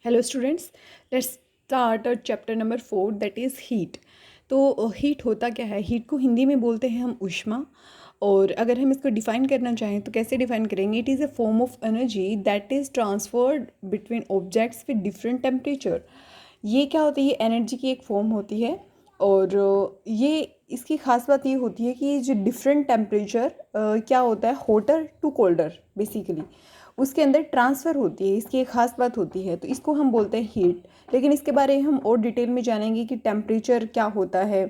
Hello students, let's start our chapter number 4 that is heat. तो heat होता क्या है? हीट को हिंदी में बोलते हैं हम ऊष्मा। और अगर हम इसको डिफ़ाइन करना चाहें तो कैसे डिफ़ाइन करेंगे? It is a form of energy that is transferred between objects with different temperature. ये क्या होती है? ये एनर्जी की एक फॉर्म होती है। और ये इसकी ख़ास बात ये होती है कि जो डिफरेंट टेम्परेचर क्या होता है, हॉटर टू कोल्डर बेसिकली उसके अंदर ट्रांसफ़र होती है। इसकी एक ख़ास बात होती है, तो इसको हम बोलते हैं हीट। लेकिन इसके बारे में हम और डिटेल में जानेंगे कि टेम्परेचर क्या होता है,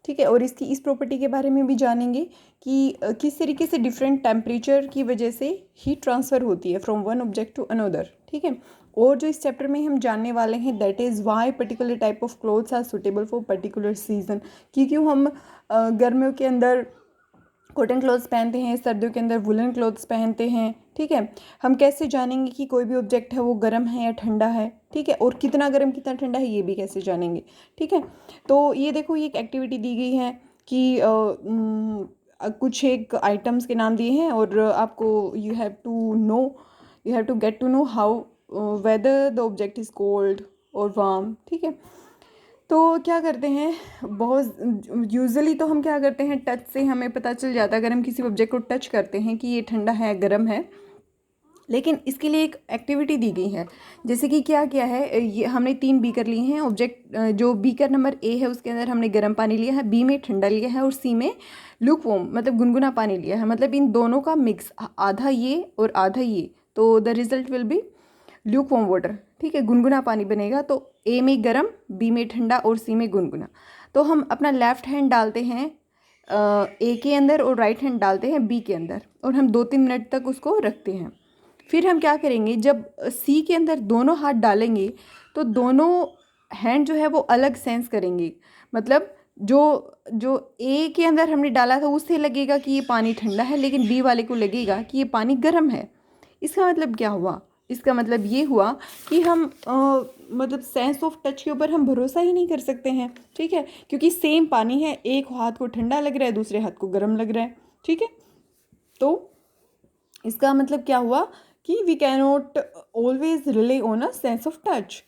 ठीक है। और इसकी इस प्रॉपर्टी के बारे में भी जानेंगे कि किस तरीके से डिफरेंट टेम्परेचर की वजह से हीट ट्रांसफ़र होती है from one object to another, ठीक है। और जो इस चैप्टर में हम जानने वाले हैं that is why particular type of clothes are suitable for particular season. कि क्यों हम गर्मियों के अंदर कॉटन क्लॉथ्स पहनते हैं, सर्दियों के अंदर वुलन क्लॉथ्स पहनते हैं, ठीक है। हम कैसे जानेंगे कि कोई भी ऑब्जेक्ट है वो गर्म है या ठंडा है, ठीक है। और कितना गर्म कितना ठंडा है ये भी कैसे जानेंगे, ठीक है। तो ये देखो, ये एक एक्टिविटी दी गई है कि कुछ एक आइटम्स के नाम दिए हैं और आपको you have to get to know how whether the object is cold और वार्म, ठीक है। तो क्या करते हैं, बहुत यूजुअली तो हम क्या करते हैं, टच से हमें पता चल जाता है अगर हम किसी ऑब्जेक्ट को टच करते हैं कि ये ठंडा है गर्म है। लेकिन इसके लिए एक एक्टिविटी दी गई है। जैसे कि क्या किया है, ये हमने 3 बीकर लिए हैं। ऑब्जेक्ट जो बीकर नंबर ए है उसके अंदर हमने गर्म पानी लिया है, बी में ठंडा लिया है और सी में लूकवार्म मतलब गुनगुना पानी लिया है। मतलब इन दोनों का मिक्स, आधा ये और आधा ये, तो the result will be Luke warm water, ठीक है। गुनगुना पानी बनेगा। तो ए में गर्म, बी में ठंडा और सी में गुनगुना। तो हम अपना लेफ़्ट हैंड डालते हैं ए के अंदर और राइट हैंड डालते हैं बी के अंदर और हम 2-3 मिनट तक उसको रखते हैं। फिर हम क्या करेंगे, जब सी के अंदर दोनों हाथ डालेंगे तो दोनों हैंड जो है वो अलग सेंस करेंगे। मतलब जो जो ए के अंदर हमने डाला था उससे लगेगा कि ये पानी ठंडा है, लेकिन बी वाले को लगेगा कि ये पानी गर्म है। इसका मतलब क्या हुआ? इसका मतलब ये हुआ कि हम मतलब सेंस ऑफ टच के ऊपर हम भरोसा ही नहीं कर सकते हैं, ठीक है। क्योंकि सेम पानी है, एक हाथ को ठंडा लग रहा है दूसरे हाथ को गर्म लग रहा है, ठीक है। तो इसका मतलब क्या हुआ कि we cannot always rely on a sense of touch,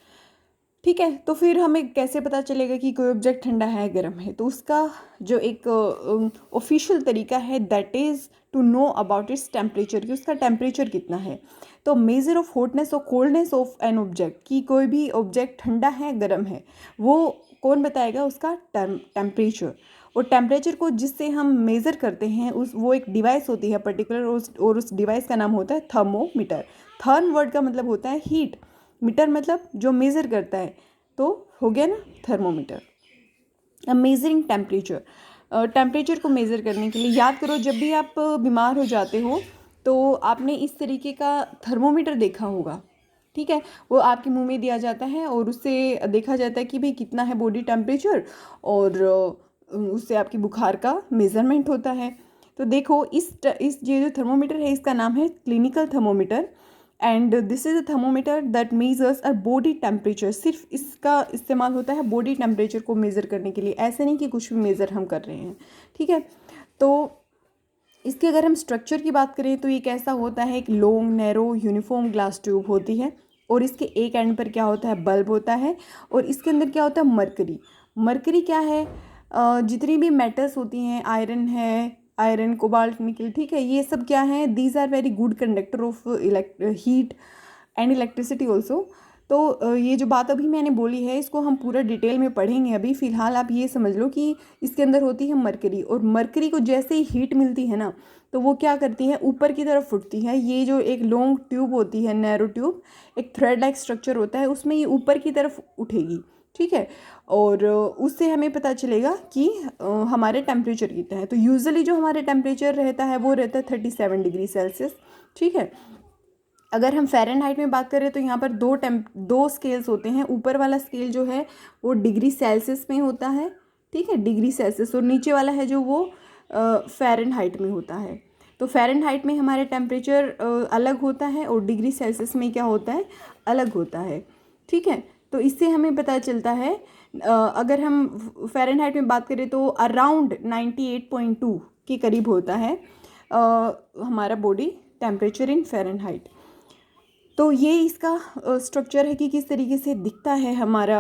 ठीक है। तो फिर हमें कैसे पता चलेगा कि कोई ऑब्जेक्ट ठंडा है गर्म है? तो उसका जो एक ऑफिशियल तरीका है that is to know about its temperature, कि उसका टेम्परेचर कितना है। तो मेजर ऑफ हॉटनेस और कोल्डनेस ऑफ एन ऑब्जेक्ट, कि कोई भी ऑब्जेक्ट ठंडा है गर्म है, वो कौन बताएगा? उसका टेम्परेचर। और टेम्परेचर को जिससे हम मेज़र करते हैं उस वो एक डिवाइस होती है पर्टिकुलर, और उस डिवाइस का नाम होता है थर्मोमीटर। थर्म वर्ड का मतलब होता है हीट, मीटर मतलब जो मेज़र करता है। तो हो गया ना थर्मोमीटर। अब मेजरिंग टेम्परेचर, टेम्परेचर को मेज़र करने के लिए याद करो, जब भी आप बीमार हो जाते हो तो आपने इस तरीके का थर्मोमीटर देखा होगा, ठीक है। वो आपके मुंह में दिया जाता है और उससे देखा जाता है कि भाई कितना है बॉडी टेम्परेचर, और उससे आपकी बुखार का मेज़रमेंट होता है। तो देखो, इस ये जो थर्मोमीटर है इसका नाम है clinical thermometer, and this is a thermometer that measures a body temperature. सिर्फ इसका इस्तेमाल होता है बॉडी टेम्परेचर को मेज़र करने के लिए, ऐसे नहीं कि कुछ भी मेज़र हम कर रहे हैं, ठीक है। तो इसके अगर हम स्ट्रक्चर की बात करें तो ये कैसा होता है, एक long narrow uniform glass tube होती है और इसके एक एंड पर क्या होता है, बल्ब होता है। और इसके अंदर क्या होता है, मरकरी। मरकरी क्या है, जितनी भी मेटल्स होती हैं, आयरन है, आयरन कोबाल्ट निकल, ठीक है, ये सब क्या है, these are very good conductor of heat and electricity also. तो ये जो बात अभी मैंने बोली है इसको हम पूरा डिटेल में पढ़ेंगे। अभी फ़िलहाल आप ये समझ लो कि इसके अंदर होती है मरकरी, और मरकरी को जैसे ही हीट मिलती है ना तो वो क्या करती है, ऊपर की तरफ उठती है। ये जो एक लॉन्ग ट्यूब होती है, नैरो ट्यूब, एक थ्रेड लाइक स्ट्रक्चर होता है, उसमें ये ऊपर की तरफ उठेगी, ठीक है। और उससे हमें पता चलेगा कि हमारे टेम्परेचर कितना है। तो यूजुअली जो हमारे टेम्परेचर रहता है वो रहता है 37 डिग्री सेल्सियस, ठीक है। अगर हम फ़ारेनहाइट में बात करें तो यहाँ पर दो स्केल्स होते हैं। ऊपर वाला स्केल जो है वो डिग्री सेल्सियस में होता है, ठीक है, डिग्री सेल्सियस। और नीचे वाला है जो वो फ़ारेनहाइट में होता है। तो फ़ारेनहाइट में हमारे टेम्परेचर अलग होता है और डिग्री सेल्सियस में क्या होता है, अलग होता है, ठीक है। तो इससे हमें पता चलता है, अगर हम फ़ारेनहाइट में बात करें तो अराउंड 98.2 के करीब होता है हमारा बॉडी टेम्परेचर इन फ़ारेनहाइट। तो ये इसका स्ट्रक्चर है कि किस तरीके से दिखता है हमारा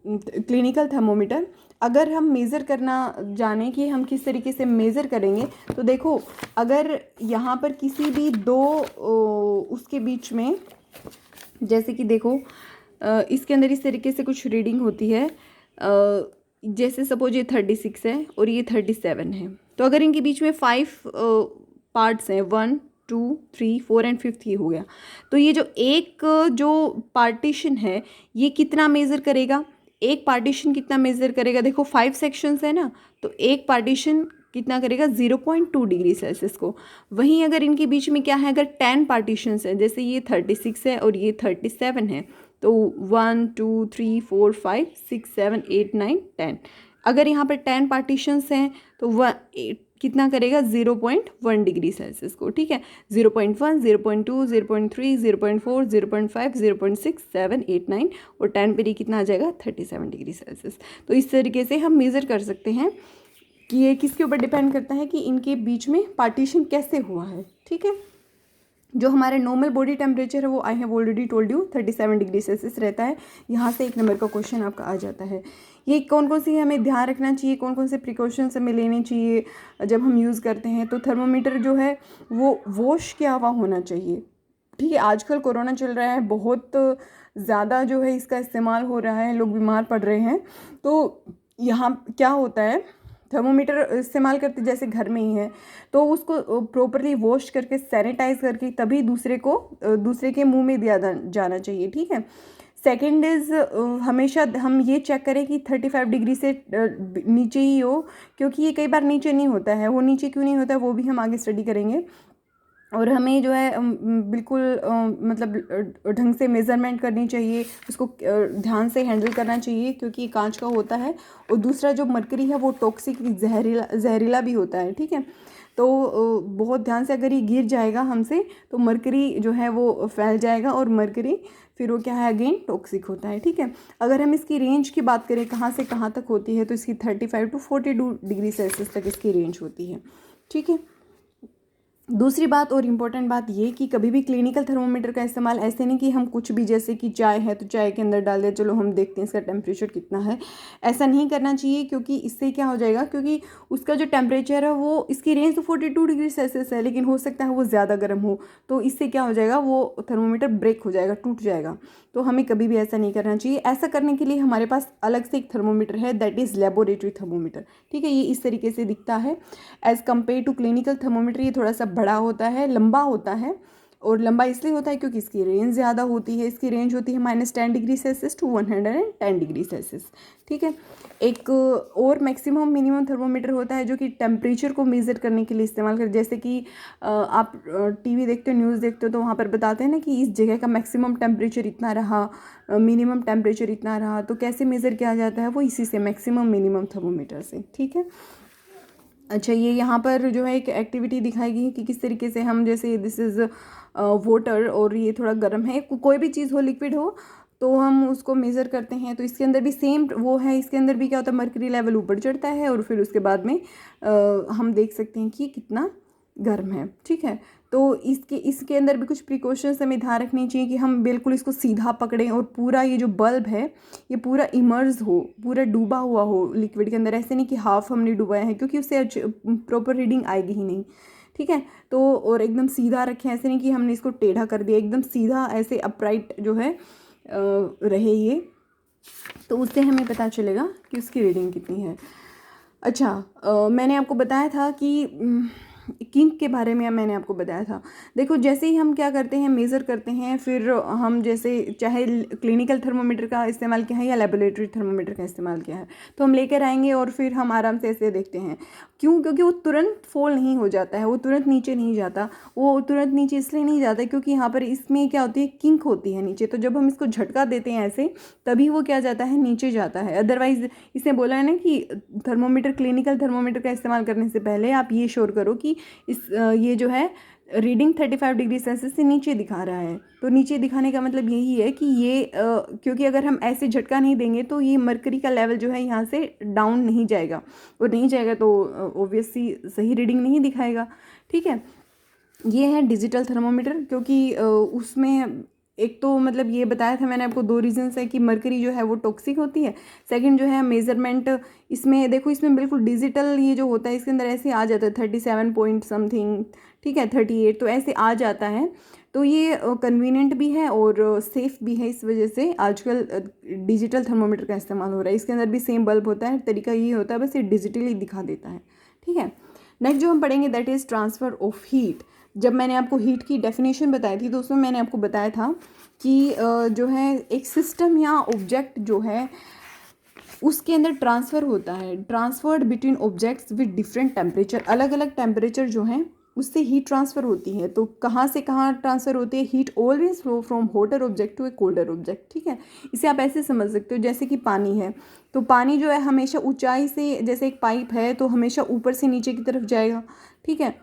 क्लिनिकल थर्मोमीटर। अगर हम मेज़र करना जाने कि हम किस तरीके से मेज़र करेंगे, तो देखो अगर यहाँ पर किसी भी दो उसके बीच में, जैसे कि देखो इसके अंदर इस तरीके से कुछ रीडिंग होती है, जैसे सपोज ये 36 है और ये 37 है, तो अगर इनके बीच में 5 पार्ट्स हैं, 1 2 3 4 एंड 5th ये हो गया, तो ये जो एक जो पार्टीशन है ये कितना मेज़र करेगा, एक पार्टीशन कितना मेज़र करेगा, देखो 5 सेक्शंस है ना, तो एक पार्टीशन कितना करेगा 0.2 डिग्री सेल्सियस को। वहीं अगर इनके बीच में क्या है, अगर 10 पार्टीशंस हैं, जैसे ये 36 है और ये 37 है, तो 1 2 3 4 5 6 7 8 9 10, अगर यहाँ पर 10 पार्टीशंस हैं तो कितना करेगा 0.1 डिग्री सेल्सियस को, ठीक है। 0.1 0.2 0.3 0.4 0.5 0.6 7 8 9 और 10 पर ये कितना आ जाएगा 37 डिग्री सेल्सियस। तो इस तरीके से हम मेज़र कर सकते हैं कि ये किसके ऊपर डिपेंड करता है कि इनके बीच में पार्टीशन कैसे हुआ है, ठीक है। जो हमारे नॉर्मल बॉडी टेम्परेचर है वो I have already told you 37 degree Celsius रहता है। यहाँ से 1 नंबर का क्वेश्चन आपका आ जाता है। ये कौन कौन सी हमें ध्यान रखना चाहिए, कौन कौन से प्रिकॉशंस हमें लेने चाहिए जब हम यूज़ करते हैं, तो थर्मोमीटर जो है वो वॉश किया हुआ होना चाहिए, ठीक है। आजकल कोरोना चल रहा है, बहुत ज़्यादा जो है इसका इस्तेमाल हो रहा है, लोग बीमार पड़ रहे हैं, तो यहाँ क्या होता है थर्मोमीटर इस्तेमाल करते जैसे घर में ही है, तो उसको प्रॉपरली वॉश करके सैनिटाइज करके तभी दूसरे के मुंह में दिया जाना चाहिए, ठीक है। सेकंड इज़ हमेशा हम ये चेक करें कि 35 डिग्री से नीचे ही हो, क्योंकि ये कई बार नीचे नहीं होता है। वो नीचे क्यों नहीं होता है वो भी हम आगे स्टडी करेंगे। और हमें जो है बिल्कुल मतलब ढंग से मेज़रमेंट करनी चाहिए, उसको ध्यान से हैंडल करना चाहिए, क्योंकि ये कांच का होता है। और दूसरा जो मरकरी है वो टॉक्सिक जहरीला भी होता है, ठीक है। तो बहुत ध्यान से, अगर ये गिर जाएगा हमसे तो मरकरी जो है वो फैल जाएगा, और मरकरी फिर वो क्या है अगेन टॉक्सिक होता है, ठीक है। अगर हम इसकी रेंज की बात करें कहाँ से कहाँ तक होती है, तो इसकी 35 to 42 डिग्री सेल्सियस तक इसकी रेंज होती है, ठीक है। दूसरी बात और इम्पॉर्टेंट बात ये कि कभी भी क्लिनिकल थर्मोमीटर का इस्तेमाल ऐसे नहीं कि हम कुछ भी, जैसे कि चाय है तो चाय के अंदर डाल दिया, चलो हम देखते हैं इसका टेम्परेचर कितना है, ऐसा नहीं करना चाहिए। क्योंकि इससे क्या हो जाएगा, क्योंकि उसका जो टेम्परेचर है वो, इसकी रेंज तो 42 डिग्री सेल्सियस है, लेकिन हो सकता है वो ज़्यादा गर्म हो, तो इससे क्या हो जाएगा, वो थर्मोमीटर ब्रेक हो जाएगा, टूट जाएगा। तो हमें कभी भी ऐसा नहीं करना चाहिए। ऐसा करने के लिए हमारे पास अलग से एक थर्मोमीटर है, दैट इज़ लेबोरेटरी थर्मोमीटर, ठीक है। ये इस तरीके से दिखता है as compare to clinical thermometer. ये थोड़ा सा बड़ा होता है, लंबा होता है, और लंबा इसलिए होता है क्योंकि इसकी रेंज ज़्यादा होती है। इसकी रेंज होती है -10 degree celsius to 110 degree celsius, ठीक है। एक और मैक्सिमम मिनिमम थर्मोमीटर होता है जो कि टेम्परेचर को मेज़र करने के लिए इस्तेमाल कर, जैसे कि आप टीवी देखते हो, न्यूज़ देखते हो, तो वहाँ पर बताते हैं ना कि इस जगह का मैक्सिमम टेम्परेचर इतना रहा, मिनिमम टेम्परेचर इतना रहा। तो कैसे मेज़र किया जाता है, वो इसी से, मैक्सिमम मिनिमम थर्मोमीटर से, ठीक है। अच्छा, ये यहाँ पर जो है एक एक्टिविटी दिखाएगी कि किस तरीके से हम, जैसे दिस इज़ वाटर और ये थोड़ा गर्म है, कोई भी चीज़ हो, लिक्विड हो, तो हम उसको मेज़र करते हैं। तो इसके अंदर भी सेम वो है, इसके अंदर भी क्या होता है, मर्करी लेवल ऊपर चढ़ता है और फिर उसके बाद में हम देख सकते हैं कि कितना गर्म है, ठीक है। तो इसके अंदर भी कुछ प्रिकॉशंस हमें ध्यान रखनी चाहिए कि हम बिल्कुल इसको सीधा पकड़ें और पूरा ये जो बल्ब है ये पूरा इमर्ज हो, पूरा डूबा हुआ हो लिक्विड के अंदर। ऐसे नहीं कि हाफ हमने डुबाया है, क्योंकि उससे प्रॉपर रीडिंग आएगी ही नहीं, ठीक है। तो और एकदम सीधा रखें, ऐसे नहीं कि हमने इसको टेढ़ा कर दिया, एकदम सीधा ऐसे अपराइट जो है रहे ये, तो उससे हमें पता चलेगा कि उसकी रीडिंग कितनी है। अच्छा, मैंने आपको बताया था कि किंक के बारे में मैंने आपको बताया था। देखो, जैसे ही हम क्या करते हैं, मेज़र करते हैं, फिर हम जैसे चाहे क्लिनिकल थर्मोमीटर का इस्तेमाल किया है या लेबोरेटरी थर्मोमीटर का इस्तेमाल किया है, तो हम लेकर आएंगे और फिर हम आराम से ऐसे देखते हैं। क्यों? क्योंकि वो तुरंत फॉल नहीं हो जाता है, वो तुरंत नीचे नहीं जाता। वो तुरंत नीचे इसलिए नहीं जाता क्योंकि यहाँ पर इसमें क्या होती है, किंक होती है नीचे। तो जब हम इसको झटका देते हैं ऐसे, तभी वो क्या जाता है, नीचे जाता है। अदरवाइज़ इसने बोला है ना कि थर्मोमीटर, क्लिनिकल थर्मोमीटर का इस्तेमाल करने से पहले आप ये श्योर करो कि ये जो है रीडिंग 35 डिग्री सेल्सियस से नीचे दिखा रहा है। तो नीचे दिखाने का मतलब यही है कि ये क्योंकि अगर हम ऐसे झटका नहीं देंगे तो ये मरकरी का लेवल जो है यहाँ से डाउन नहीं जाएगा, और नहीं जाएगा तो ऑब्वियसली सही रीडिंग नहीं दिखाएगा, ठीक है। ये है डिजिटल थर्मोमीटर, क्योंकि उसमें एक तो मतलब ये बताया था मैंने आपको, दो रीजंस है कि मरकरी जो है वो टॉक्सिक होती है। सेकंड जो है मेजरमेंट, इसमें देखो इसमें बिल्कुल डिजिटल ये जो होता है इसके अंदर ऐसे आ जाता है 37 पॉइंट समथिंग, ठीक है 38, तो ऐसे आ जाता है। तो ये कन्वीनियंट भी है और सेफ़ भी है, इस वजह से आजकल डिजिटल थर्मोमीटर का इस्तेमाल हो रहा है। इसके अंदर भी सेम बल्ब होता है, तरीका ये होता है बस ये डिजिटली दिखा देता है, ठीक है। नेक्स्ट जो हम पढ़ेंगे that is transfer of heat. जब मैंने आपको हीट की डेफिनेशन बताई थी तो उसमें मैंने आपको बताया था कि जो है एक सिस्टम या ऑब्जेक्ट जो है उसके अंदर ट्रांसफ़र होता है, transferred between objects with different temperature, अलग अलग टेम्परेचर जो हैं उससे हीट ट्रांसफ़र होती है। तो कहाँ से कहाँ ट्रांसफ़र होती है? Heat always flow from hotter object to a colder object, ठीक है। इसे आप ऐसे समझ सकते हो जैसे कि पानी है, तो पानी जो है हमेशा ऊंचाई से, जैसे एक पाइप है तो हमेशा ऊपर से नीचे की तरफ जाएगा, ठीक है।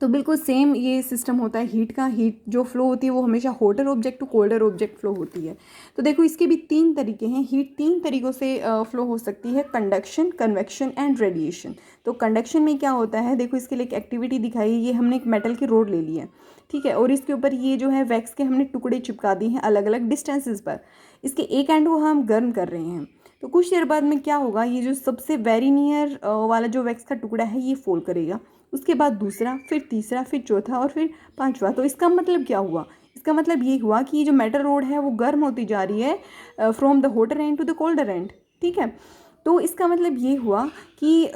तो बिल्कुल सेम ये सिस्टम होता है हीट का। हीट जो फ्लो होती है वो हमेशा hotter object to colder object flow होती है। तो देखो इसके भी तीन तरीके हैं, हीट तीन तरीक़ों से फ्लो हो सकती है, कंडक्शन, कन्वेक्शन एंड रेडिएशन। तो कंडक्शन में क्या होता है, देखो इसके लिए एक एक्टिविटी दिखाई है, ये हमने एक मेटल की रोड ले ली है, ठीक है, और इसके ऊपर ये जो है वैक्स के हमने टुकड़े चिपका दिए हैं अलग अलग डिस्टेंसेस पर। इसके एक एंड को हम गर्म कर रहे हैं, तो कुछ देर बाद में क्या होगा, ये जो सबसे वेरी नियर वाला जो वैक्स का टुकड़ा है ये फॉल करेगा, उसके बाद दूसरा, फिर तीसरा, फिर चौथा और फिर पांचवा। तो इसका मतलब क्या हुआ, इसका मतलब ये हुआ कि ये जो मेटल रोड है वो गर्म होती जा रही है from the hotter end to the colder end, ठीक है। तो इसका मतलब ये हुआ कि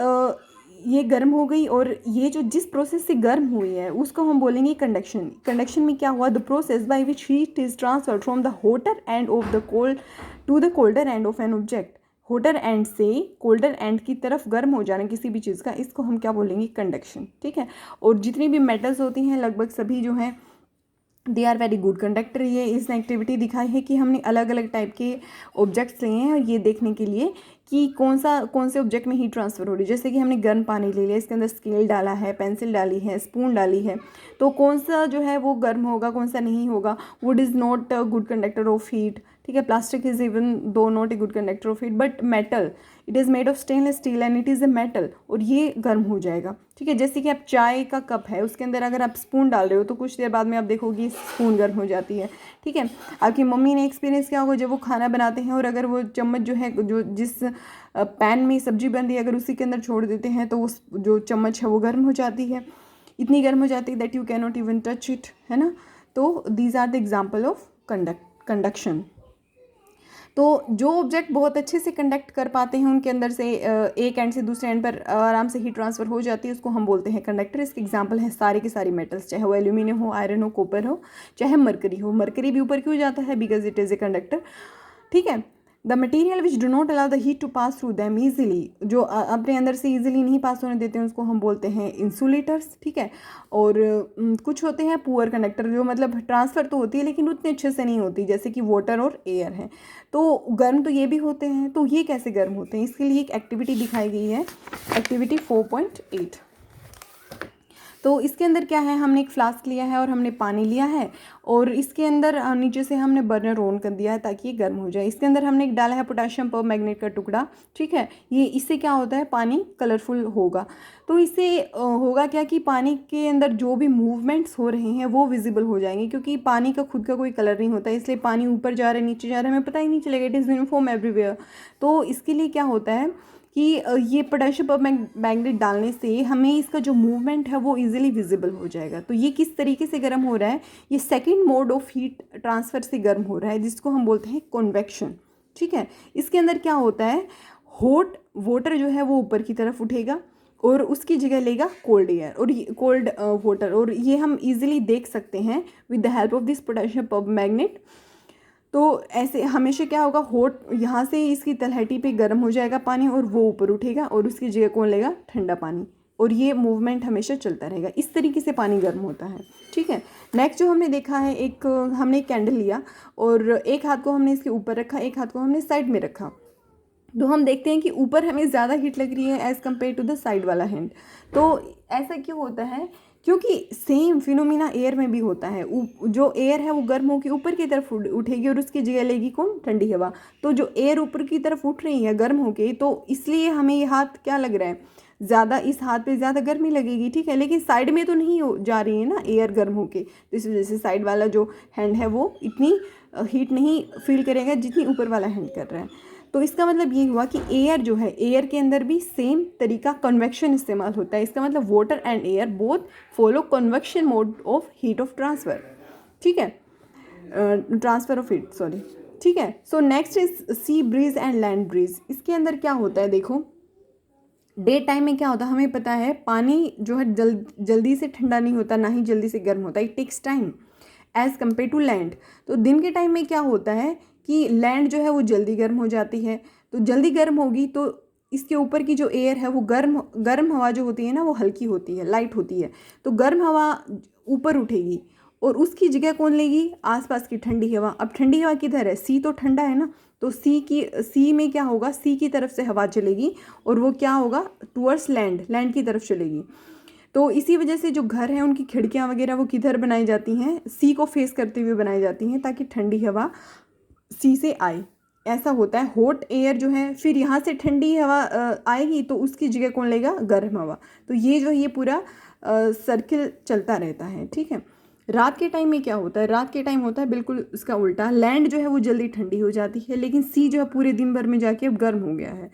ये गर्म हो गई, और ये जो जिस प्रोसेस से गर्म हुई है उसको हम बोलेंगे कंडक्शन। कंडक्शन में क्या हुआ, the process by which heat is transferred from the hotter end of the cold to the colder end of an object. Hotter end से कोल्डर एंड की तरफ गर्म हो जाना किसी भी चीज़ का, इसको हम क्या बोलेंगे, कंडक्शन, ठीक है। और जितनी भी मेटल्स होती हैं लगभग सभी जो हैं they are very good conductor. ये इस एक्टिविटी दिखाई है कि हमने अलग अलग टाइप के ऑब्जेक्ट्स लिए हैं ये देखने के लिए कि कौन से ऑब्जेक्ट में हीट ट्रांसफ़र हो रही है। जैसे कि हमने गर्म पानी ले लिया, इसके अंदर स्केल डाला है, पेंसिल डाली है, स्पून डाली है, तो कौन सा जो है वो गर्म होगा, कौन सा नहीं होगा। Would is not a good conductor of heat, ठीक है। Plastic is even though not a good conductor of heat, but metal it is made of stainless steel and it is a metal, और ये गर्म हो जाएगा, ठीक है। जैसे कि आप चाय का कप है, उसके अंदर अगर आप स्पून डाल रहे हो तो कुछ देर बाद में आप देखोगे स्पून गर्म हो जाती है, ठीक है। आपकी मम्मी ने एक्सपीरियंस किया होगा जब वो खाना बनाते हैं और अगर वो चम्मच जो है, जो जिस पैन में सब्जी बन रही है अगर उसी के अंदर छोड़ देते हैं तो उस जो चम्मच है वो गर्म हो जाती है, इतनी गर्म हो जाती है that you can not even touch it, है ना। तो these are the example of conduction. तो जो ऑब्जेक्ट बहुत अच्छे से कंडक्ट कर पाते हैं उनके अंदर से एक एंड से दूसरे एंड पर आराम से हीट ट्रांसफ़र हो जाती है, उसको हम बोलते हैं कंडक्टर। इसके एग्जांपल है सारे के सारे मेटल्स, चाहे वो एल्यूमिनियम हो, आयरन हो, कॉपर हो, चाहे मरकरी हो। मरकरी भी ऊपर क्यों जाता है, because it is a conductor, ठीक है। The material which do not allow the heat to pass through them easily, जो अपने अंदर से ईजिली नहीं पास होने देते हैं उसको हम बोलते हैं इंसुलेटर्स, ठीक है। और कुछ होते हैं पुअर कंडक्टर, जो मतलब ट्रांसफ़र तो होती है लेकिन उतने अच्छे से नहीं होती, जैसे कि वाटर और एयर है। तो गर्म तो ये भी होते हैं, तो ये कैसे गर्म होते हैं, इसके लिए एक एक्टिविटी दिखाई गई है, एक्टिविटी 4.8। तो इसके अंदर क्या है, हमने एक फ्लास्क लिया है और हमने पानी लिया है और इसके अंदर नीचे से हमने बर्नर ऑन कर दिया है ताकि ये गर्म हो जाए। इसके अंदर हमने एक डाला है पोटेशियम परमैंगनेट का टुकड़ा, ठीक है। ये इससे क्या होता है, पानी कलरफुल होगा। तो इससे होगा क्या कि पानी के अंदर जो भी मूवमेंट्स हो रहे हैं वो विजिबल हो जाएंगे, क्योंकि पानी का खुद का कोई कलर नहीं होता, इसलिए पानी ऊपर जा रहा है नीचे जा रहा है हमें पता ही नहीं चलेगा, इट इज़ यूनिफॉर्म एवरीवेयर। तो इसके लिए क्या होता है कि ये पोटेशियम परमैंगनेट डालने से हमें इसका जो मूवमेंट है वो इजीली विजिबल हो जाएगा। तो ये किस तरीके से गर्म हो रहा है, ये second mode of heat transfer से गर्म हो रहा है जिसको हम बोलते हैं कन्वेक्शन, ठीक है। इसके अंदर क्या होता है, हॉट वाटर जो है वो ऊपर की तरफ उठेगा और उसकी जगह लेगा कोल्ड एयर और कोल्ड वाटर, और ये हम इजीली देख सकते हैं with the help of this potassium permanganate. तो ऐसे हमेशा क्या होगा, हॉट यहाँ से इसकी तलहटी पे गर्म हो जाएगा पानी और वो ऊपर उठेगा और उसकी जगह कौन लेगा, ठंडा पानी, और ये मूवमेंट हमेशा चलता रहेगा। इस तरीके से पानी गर्म होता है, ठीक है। नेक्स्ट जो हमने देखा है, हमने एक कैंडल लिया और एक हाथ को हमने इसके ऊपर रखा, एक हाथ को हमने साइड में रखा। तो हम देखते हैं कि ऊपर हमें ज़्यादा हीट लग रही है as compare to the side वाला हैंड। तो ऐसा क्यों होता है, क्योंकि सेम फिनोमिना एयर में भी होता है। जो एयर है वो गर्म होकर ऊपर की तरफ उठेगी और उसकी जगह लेगी कौन, ठंडी हवा। तो जो एयर ऊपर की तरफ उठ रही है गर्म होके, तो इसलिए हमें ये हाथ क्या लग रहा है, ज़्यादा इस हाथ पे ज़्यादा गर्मी लगेगी, ठीक है, लेकिन साइड में तो नहीं जा रही है ना एयर गर्म होके, तो इस वजह से साइड वाला जो हैंड है वो इतनी हीट नहीं फील करेगा जितनी ऊपर वाला हैंड कर रहा है। तो इसका मतलब ये हुआ कि एयर जो है, एयर के अंदर भी सेम तरीका कन्वेक्शन इस्तेमाल होता है। इसका मतलब water and air both follow convection mode of heat of transfer, ठीक है, ट्रांसफ़र ऑफ हीट, सॉरी, ठीक है। So next is sea breeze and land breeze. इसके अंदर क्या होता है, देखो डे टाइम में क्या होता है, हमें पता है पानी जो है जल्दी से ठंडा नहीं होता, ना ही जल्दी से गर्म होता है, it takes time as compare to land. तो दिन के टाइम में क्या होता है कि लैंड जो है वो जल्दी गर्म हो जाती है, तो जल्दी गर्म होगी तो इसके ऊपर की जो एयर है वो गर्म हवा जो होती है ना वो हल्की होती है, लाइट होती है, तो गर्म हवा ऊपर उठेगी और उसकी जगह कौन लेगी, आसपास की ठंडी हवा। अब ठंडी हवा किधर है, सी तो ठंडा है ना, तो सी में क्या होगा, सी की तरफ से हवा चलेगी और वो क्या होगा, टूवर्ड्स लैंड की तरफ चलेगी। तो इसी वजह से जो घर हैं उनकी खिड़कियाँ वगैरह वो किधर बनाई जाती हैं, सी को फेस करते हुए बनाई जाती हैं ताकि ठंडी हवा सी से आए। ऐसा होता है। हॉट एयर जो है फिर यहाँ से ठंडी हवा आएगी तो उसकी जगह कौन लेगा, गर्म हवा। तो ये पूरा सर्किल चलता रहता है, ठीक है। रात के टाइम में क्या होता है, रात के टाइम होता है बिल्कुल उसका उल्टा, लैंड जो है वो जल्दी ठंडी हो जाती है लेकिन सी जो है पूरे दिन भर में जाके अब गर्म हो गया है,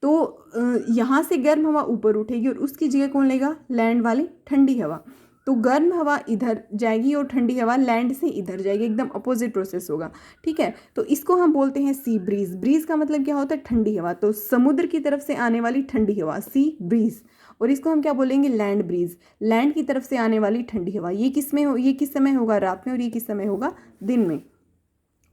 तो यहाँ से गर्म हवा ऊपर उठेगी और उसकी जगह कौन लेगा, लैंड वाली ठंडी हवा। तो गर्म हवा इधर जाएगी और ठंडी हवा लैंड से इधर जाएगी, एकदम अपोजिट प्रोसेस होगा, ठीक है। तो इसको हम बोलते हैं सी ब्रीज। ब्रीज का मतलब क्या होता है, ठंडी हवा, तो समुद्र की तरफ से आने वाली ठंडी हवा, सी ब्रीज। और इसको हम क्या बोलेंगे, लैंड ब्रीज, लैंड की तरफ से आने वाली ठंडी हवा। ये किस समय होगा, रात में, और ये किस समय होगा, दिन में।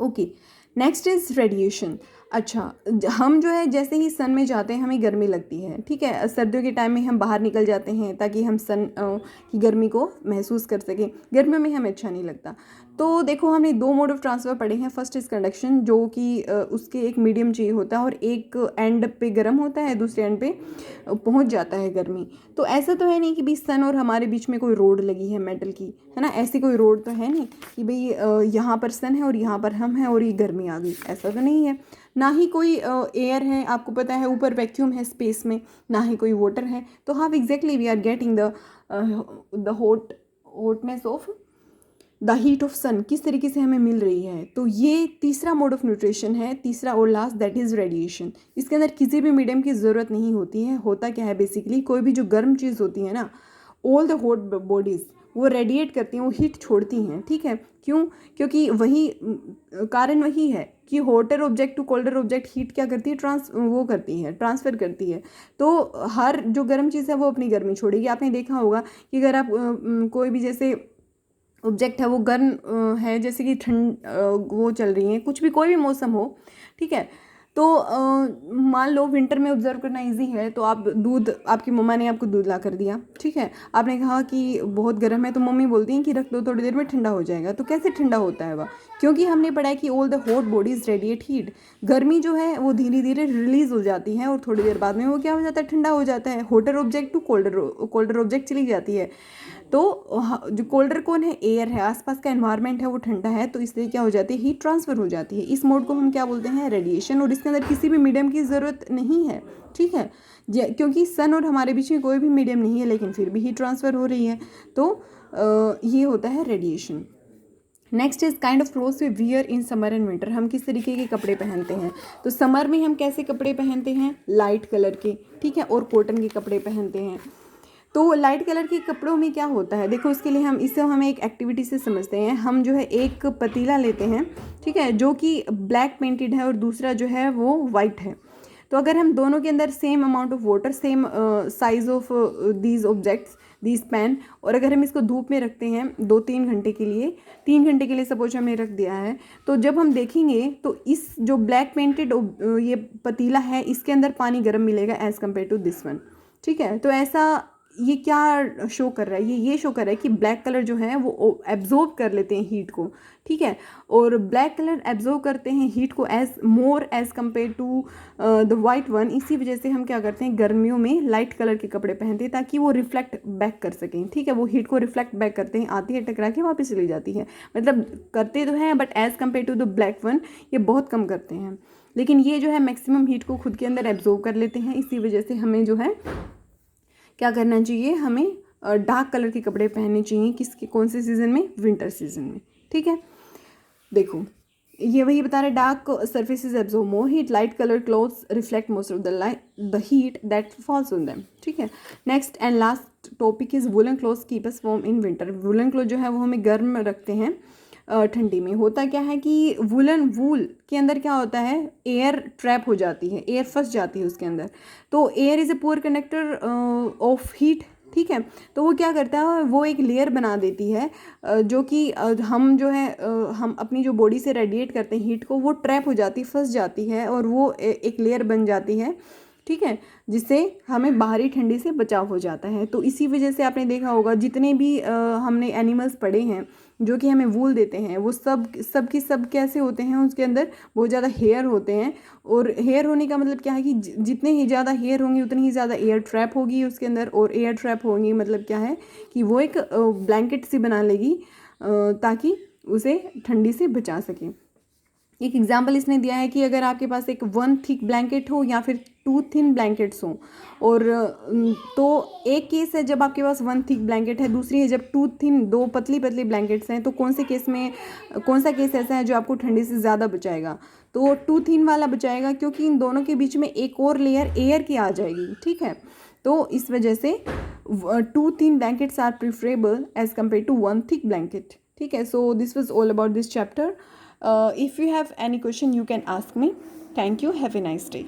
Okay, next is radiation. अच्छा, हम जो है जैसे ही सन में जाते हैं हमें गर्मी लगती है, ठीक है, सर्दियों के टाइम में हम बाहर निकल जाते हैं ताकि हम सन की गर्मी को महसूस कर सकें, गर्मियों में हमें अच्छा नहीं लगता। तो देखो हमने दो मोड ऑफ ट्रांसफ़र पढ़े हैं। फर्स्ट इज़ कंडक्शन, जो कि उसके एक मीडियम चाहिए होता है और एक एंड पे गर्म होता है, दूसरे एंड पे पहुंच जाता है गर्मी। तो ऐसा तो है नहीं कि भाई सन और हमारे बीच में कोई रोड लगी है मेटल की, है ना, ऐसी कोई रोड तो है नहीं कि भाई यहाँ पर सन है और यहाँ पर हम हैं और ये गर्मी आ गई, ऐसा तो नहीं है। ना ही कोई एयर है, आपको पता है ऊपर वैक्यूम है स्पेस में, ना ही कोई वाटर है। तो हाँ, exactly we are getting the hotness of the heat of sun किस तरीके से हमें मिल रही है। तो ये तीसरा मोड ऑफ न्यूट्रिशन है, तीसरा और लास्ट, दैट इज़ रेडिएशन। इसके अंदर किसी भी मीडियम की ज़रूरत नहीं होती है। होता क्या है बेसिकली, कोई भी जो गर्म चीज़ होती है ना, ऑल द हॉट बॉडीज़ वो रेडिएट करती हैं, वो हीट छोड़ती हैं, ठीक है। क्यों, क्योंकि वही कारण वही है कि hotter object to colder object heat क्या करती है, ट्रांसफ़र करती है। तो हर जो गर्म चीज़ है वो अपनी गर्मी छोड़ेगी। आपने देखा होगा कि अगर आप कोई भी जैसे ऑब्जेक्ट है वो गर्म है, जैसे कि ठंड वो चल रही है, कुछ भी कोई भी मौसम हो, ठीक है, तो मान लो विंटर में ऑब्जर्व करना इजी है। तो आप दूध, आपकी मम्मा ने आपको दूध ला कर दिया, ठीक है, आपने कहा कि बहुत गर्म है, तो मम्मी बोलती हैं कि रख दो, थोड़ी देर में ठंडा हो जाएगा। तो कैसे ठंडा होता है वह, क्योंकि हमने पढ़ा है कि all the hot bodies radiate heat. गर्मी जो है वो धीरे धीरे रिलीज हो जाती है और थोड़ी देर बाद में वो क्या हो जाता है, ठंडा हो जाता है। Hotter object to colder object चली जाती है। तो जो कोल्डर कौन है, एयर है, आसपास का एनवायरनमेंट है वो ठंडा है, तो इसलिए क्या हो जाती है, हीट ट्रांसफ़र हो जाती है। इस मोड को हम क्या बोलते हैं, रेडिएशन। और इसके अंदर किसी भी मीडियम की ज़रूरत नहीं है, ठीक है, क्योंकि सन और हमारे बीच में कोई भी मीडियम नहीं है, लेकिन फिर भी हीट ट्रांसफ़र हो रही है। तो ये होता है radiation. Next is kind of clothes we wear in summer and winter. हम किस तरीके के कपड़े पहनते हैं। तो समर में हम कैसे कपड़े पहनते हैं, लाइट कलर के, ठीक है, और कॉटन के कपड़े पहनते हैं। तो लाइट कलर के कपड़ों में क्या होता है, देखो इसके लिए हम एक एक्टिविटी से समझते हैं। हम जो है एक पतीला लेते हैं, ठीक है, जो कि ब्लैक पेंटेड है और दूसरा जो है वो वाइट है। तो अगर हम दोनों के अंदर same amount of water, same size of these objects, these pen, और अगर हम इसको धूप में रखते हैं 2-3 घंटे के लिए, 3 घंटे के लिए सपोज हमने रख दिया है, तो जब हम देखेंगे तो इस जो ब्लैक पेंटेड ये पतीला है इसके अंदर पानी गर्म मिलेगा as compare to this one, ठीक है। तो ऐसा ये क्या शो कर रहा है, ये शो कर रहा है कि ब्लैक कलर जो है वो एब्जॉर्ब कर लेते हैं हीट को, ठीक है, और ब्लैक कलर एब्जॉर्ब करते हैं हीट को as compare to the white one. इसी वजह से हम क्या करते हैं, गर्मियों में लाइट कलर के कपड़े पहनते हैं ताकि वो रिफ्लेक्ट बैक कर सकें, ठीक है, वो हीट को रिफ्लेक्ट बैक करते हैं, आती है टकरा के वापस चली जाती है। मतलब करते तो हैं but as compare to the black one ये बहुत कम करते हैं, लेकिन ये जो है मैक्सिमम हीट को खुद के अंदर एब्जॉर्ब कर लेते हैं। इसी वजह से हमें जो है क्या करना चाहिए, हमें डार्क कलर के कपड़े पहनने चाहिए, किसके, कौन से सीज़न में, विंटर सीजन में। ठीक है, देखो ये वही बता रहे, dark surfaces absorb more heat, light colour clothes reflect most of the heat that falls on them. ठीक है, next and last topic is woollen clothes keep us warm in winter. Woollen cloth जो है वो हमें गर्म रखते हैं ठंडी में। होता क्या है कि वूल के अंदर क्या होता है, एयर ट्रैप हो जाती है, एयर फंस जाती है उसके अंदर। तो air is a poor conductor of heat. ठीक है, तो वो क्या करता है, वो एक लेयर बना देती है जो कि हम जो है हम अपनी जो बॉडी से रेडिएट करते हैं हीट को, वो ट्रैप हो जाती, फंस जाती है और वो एक लेयर बन जाती है। ठीक है, जिससे हमें बाहरी ठंडी से बचाव हो जाता है। तो इसी वजह से आपने देखा होगा जितने भी हमने एनिमल्स पढ़े हैं जो कि हमें वूल देते हैं, वो सब के सब कैसे होते हैं, उसके अंदर बहुत ज़्यादा हेयर होते हैं। और हेयर होने का मतलब क्या है कि जितने ही ज़्यादा हेयर होंगे उतनी ही ज़्यादा एयर ट्रैप होगी उसके अंदर। और एयर ट्रैप होंगी मतलब क्या है कि वो एक ब्लैंकेट सी बना लेगी ताकि उसे ठंडी से बचा सके। एक एग्जाम्पल इसने दिया है कि अगर आपके पास एक 1 थिक ब्लैंकेट हो या फिर 2 थिन ब्लैंकेट्स हों, और तो एक केस है जब आपके पास 1 थिक ब्लैंकेट है, दूसरी है जब 2 थिन, 2 पतली पतली ब्लैंकेट्स हैं। तो कौन से केस में, कौन सा केस ऐसा है जो आपको ठंडी से ज़्यादा बचाएगा, तो 2 थिन वाला बचाएगा, क्योंकि इन दोनों के बीच में एक और लेयर एयर की आ जाएगी। ठीक है, तो इस वजह से 2 thin blankets are preferable as compare to 1 thick blanket. ठीक है, so this was all about this chapter. If you have any question, you can ask me. Thank you. Have a nice day.